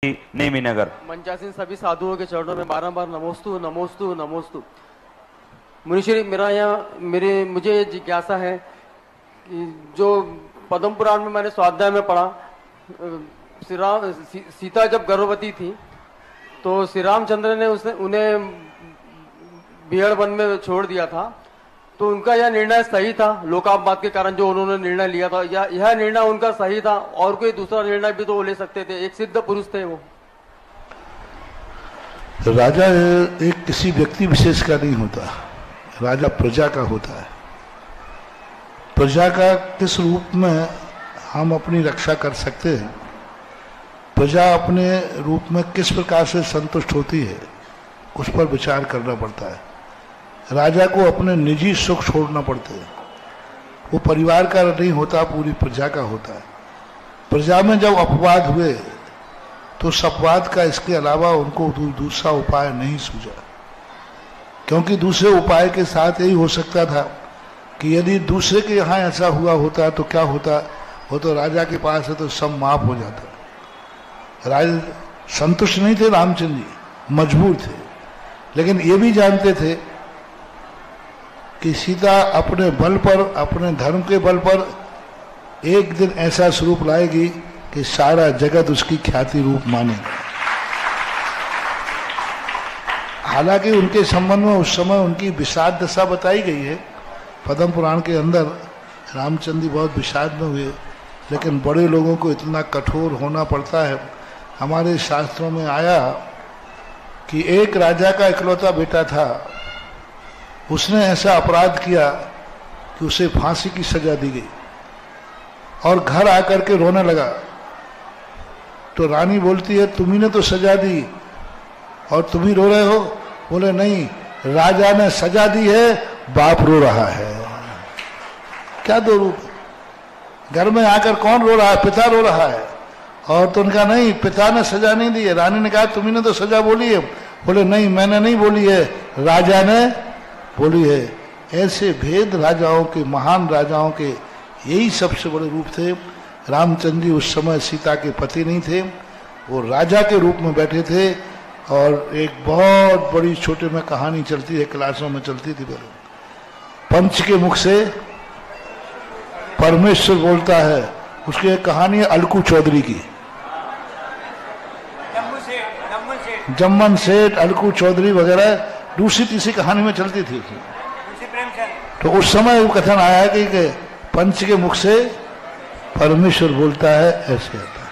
नेमी नगर। मंचासीन सभी साधुओं के चरणों में बारंबार नमोस्तु नमोस्तु नमोस्तु। मुनीश्वरी, मुझे ये जिज्ञासा है कि जो पद्म पुराण में मैंने स्वाध्याय में पढ़ा, सीता जब गर्भवती थी तो श्री रामचंद्र ने उन्हें बिहड़ वन में छोड़ दिया था, तो उनका यह निर्णय सही था? लोकापवाद के कारण जो उन्होंने निर्णय लिया था, यह निर्णय उनका सही था? और कोई दूसरा निर्णय भी तो वो ले सकते थे, एक सिद्ध पुरुष थे वो। राजा एक किसी व्यक्ति विशेष का नहीं होता, राजा प्रजा का होता है। प्रजा का किस रूप में हम अपनी रक्षा कर सकते हैं, प्रजा अपने रूप में किस प्रकार से संतुष्ट होती है, उस पर विचार करना पड़ता है। राजा को अपने निजी सुख छोड़ना पड़ते हैं, वो परिवार का नहीं होता, पूरी प्रजा का होता है। प्रजा में जब अपवाद हुए तो उस अपवाद का इसके अलावा उनको दूसरा उपाय नहीं सूझा, क्योंकि दूसरे उपाय के साथ यही हो सकता था कि यदि दूसरे के यहाँ ऐसा हुआ होता तो क्या होता, वो तो राजा के पास है तो सब माफ हो जाता। राजा संतुष्ट नहीं थे, रामचंद्र जी मजबूर थे, लेकिन ये भी जानते थे कि सीता अपने बल पर, अपने धर्म के बल पर एक दिन ऐसा स्वरूप लाएगी कि सारा जगत उसकी ख्याति रूप मानेगा। हालांकि उनके संबंध में उस समय उनकी विषाद दशा बताई गई है पद्म पुराण के अंदर। रामचंद्र जी बहुत विषाद में हुए, लेकिन बड़े लोगों को इतना कठोर होना पड़ता है। हमारे शास्त्रों में आया कि एक राजा का इकलौता बेटा था, उसने ऐसा अपराध किया कि उसे फांसी की सजा दी गई और घर आकर के रोने लगा। तो रानी बोलती है, तुम्ही ने तो सजा दी और तुम ही रो रहे हो? बोले नहीं, राजा ने सजा दी है, बाप रो रहा है। क्या दो रूप, घर में आकर कौन रो रहा है? पिता रो रहा है। और तो उनका नहीं, पिता ने सजा नहीं दी है। रानी ने कहा, तुम्ही ने तो सजा बोली है। बोले नहीं, मैंने नहीं बोली है, राजा ने बोली है। ऐसे भेद राजाओं के, महान राजाओं के यही सबसे बड़े रूप थे। रामचंद्र जी उस समय सीता के पति नहीं थे, वो राजा के रूप में बैठे थे। और एक बहुत बड़ी छोटे में कहानी चलती है, क्लासों में चलती थी पहले। पंच के मुख से परमेश्वर बोलता है, उसकी एक कहानी है अलकू चौधरी की। जम्मन सेठ, अलकू चौधरी वगैरह दूसरी तीसरी कहानी में चलती थी। तो उस समय वो कथन आया कि पंच के मुख से परमेश्वर बोलता है, ऐसे आता है।